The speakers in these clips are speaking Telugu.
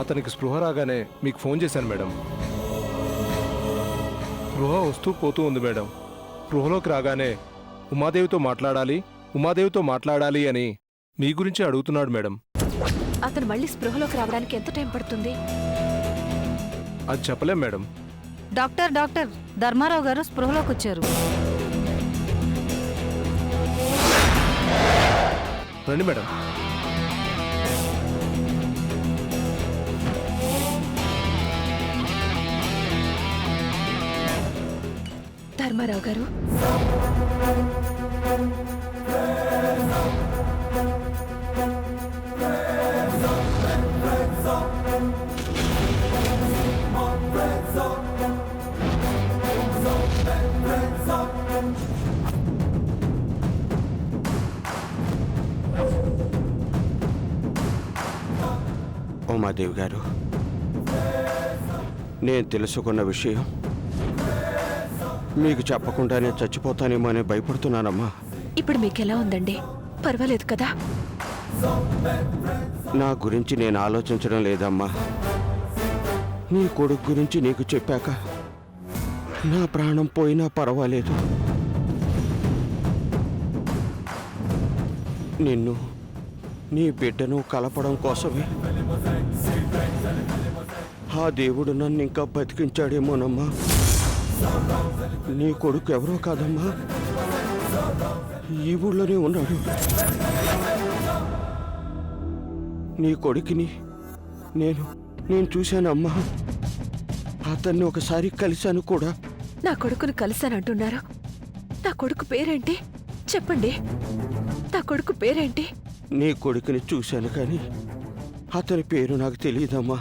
అతనికి స్పృహ రాగానే మీకు ఫోన్ చేశాను మేడం. స్పృహ వస్తూ పోతూ ఉంది మేడం. స్పృహలోకి రాగానే ఉమాదేవితో మాట్లాడాలి అని మీ గురించి అడుగుతున్నాడు మేడం. అతను మళ్ళీ స్పృహలోకి రావడానికి ఎంత టైం పడుతుంది? అది చెప్పలేం మేడం. డాక్టర్ ధర్మారావు గారు స్పృహలోకి వచ్చారు. రండి మేడం. ధర్మారావు గారు, ఉమాదేవి గారు, నేను తెలుసుకున్న విషయం మీకు చెప్పకుండానే చచ్చిపోతానేమో అని భయపడుతున్నానమ్మా. ఇప్పుడు మీకెలా ఉందండి? పర్వాలేదు కదా? నా గురించి నేను ఆలోచించడం లేదమ్మా. నీ కొడుకు గురించి నీకు చెప్పాక నా ప్రాణం పోయినా పర్వాలేదు. నిన్ను నీ బిడ్డను కలపడం కోసమే ఆ దేవుడు నన్ను ఇంకా బతికించాడేమోనమ్మా. నీ కొడుకు ఎవరో కాదమ్మా, ఈ ఊళ్ళోనే ఉన్నాడు. నీ కొడుకుని నేను చూశానమ్మా. అతన్ని ఒకసారి కలిశాను కూడా. నా కొడుకును కలిశానంటున్నారు. నా కొడుకు పేరేంటి చెప్పండి? నా కొడుకు పేరేంటి? నీ కొడుకుని చూశాను కానీ అతని పేరు నాకు తెలియదమ్మా.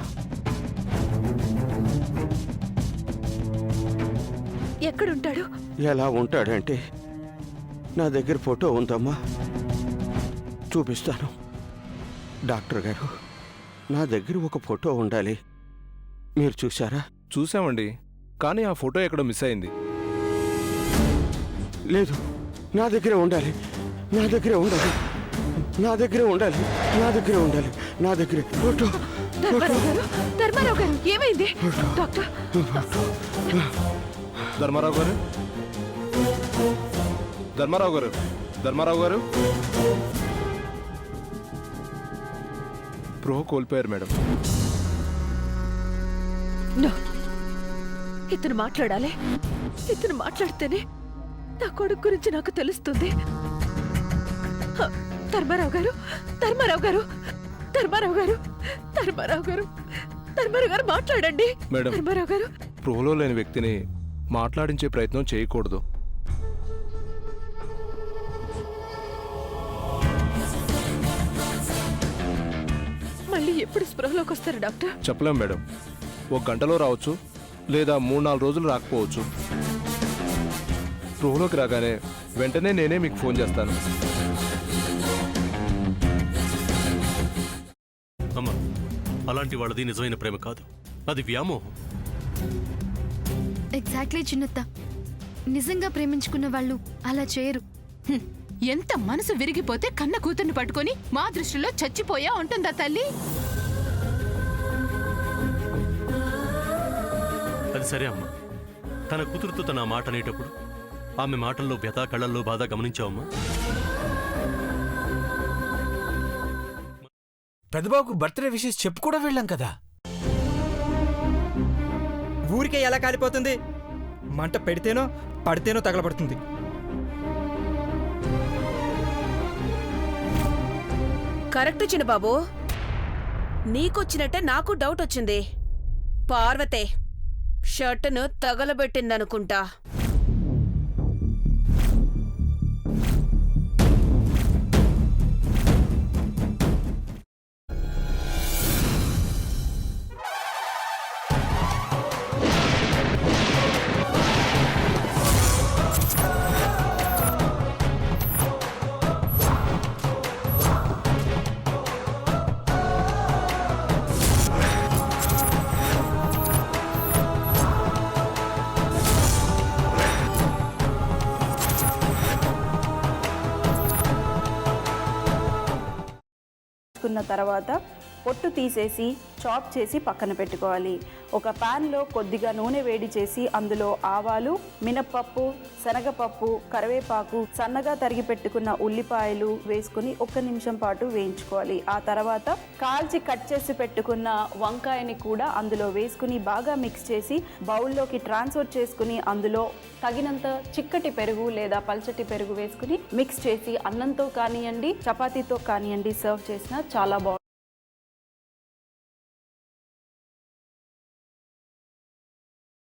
ఎక్కడుంటాడు? ఎలా ఉంటాడంటే, నా దగ్గర ఫోటో ఉందమ్మా, చూపిస్తాను. డాక్టర్ గారు, నా దగ్గర ఒక ఫోటో ఉండాలి. మీరు చూసారా? చూసామండి, కానీ ఆ ఫోటో ఎక్కడో మిస్ అయింది. లేదు, నా దగ్గరే ఉండాలి. నా దగ్గరే ఉండాలి. నా దగ్గరే ఉండాలి. నా దగ్గరే ఉండాలి. నా దగ్గరే ఫోటో. ధర్మారావు గారు, ఏమైంది? డాక్టర్, ధర్మారావు గారు స్పృహ కోల్పోయారు మేడం. నో, ఇతను మాట్లాడాలి. ఇతను మాట్లాడితేనే నా కొడుకు గురించి నాకు తెలుస్తుంది. ధర్మారావు గారు మాట్లాడండి. మేడం, ధర్మారావు గారు, స్పృహలో లేని వ్యక్తిని మాట్లాడించే ప్రయత్నం చేయకూడదు. మళ్ళీ ఎప్పుడు స్పృహలోకి వస్తారు డాక్టర్? చెప్పలేం మేడం. 1 గంటలో రావచ్చు, లేదా 3-4 రోజులు రాకపోవచ్చు. స్పృహలోకి రాగానే వెంటనే నేనే మీకు ఫోన్ చేస్తాను. అమ్మా, అలాంటి వాళ్ళది నిజమైన ప్రేమ కాదు, అది వ్యామోహం. ఎగ్జాక్ట్లీ చిన్నత్త, నిజంగా ప్రేమించుకున్న వాళ్ళు అలా చేయరు. ఎంత మనసు విరిగిపోతే కన్న కూతుర్ని పట్టుకొని మా దృష్టిలో చచ్చిపోయా ఉంటుందా తల్లి? అది సరే అమ్మా, తన కూతురుతో తన మాట అనేటప్పుడు ఆమె మాటల్లో వ్యథ, కళ్ళల్లో బాధ గమనించావమ్మా? పెద్దబాబుకు బర్త్డే విషెస్ చెప్పు కూడా వెళ్ళాం కదా. ఊరికే ఎలా కాలిపోతుంది? మంట పెడితేనో పడితేనో తగలబడుతుంది. కరెక్ట్ చిన్నబాబు, నీకొచ్చినట్టే నాకు డౌట్ వచ్చింది. పార్వతే షర్టును తగలబెట్టిందనుకుంటా. తర్వాత పొట్టు తీసేసి చాప్ చేసి పక్కన పెట్టుకోవాలి. ఒక ప్యాన్లో కొద్దిగా నూనె వేడి చేసి అందులో ఆవాలు, మినప్పప్పు, శనగపప్పు, కరివేపాకు, సన్నగా తరిగి పెట్టుకున్న ఉల్లిపాయలు వేసుకుని 1 నిమిషం పాటు వేయించుకోవాలి. ఆ తర్వాత కాల్చి కట్ చేసి పెట్టుకున్న వంకాయని కూడా అందులో వేసుకుని బాగా మిక్స్ చేసి బౌల్లోకి ట్రాన్స్ఫర్ చేసుకుని అందులో తగినంత చిక్కటి పెరుగు లేదా పల్చటి పెరుగు వేసుకుని మిక్స్ చేసి అన్నంతో కానివ్వండి, చపాతీతో కానివ్వండి సర్వ్ చేసినా చాలా బాగుంటుంది.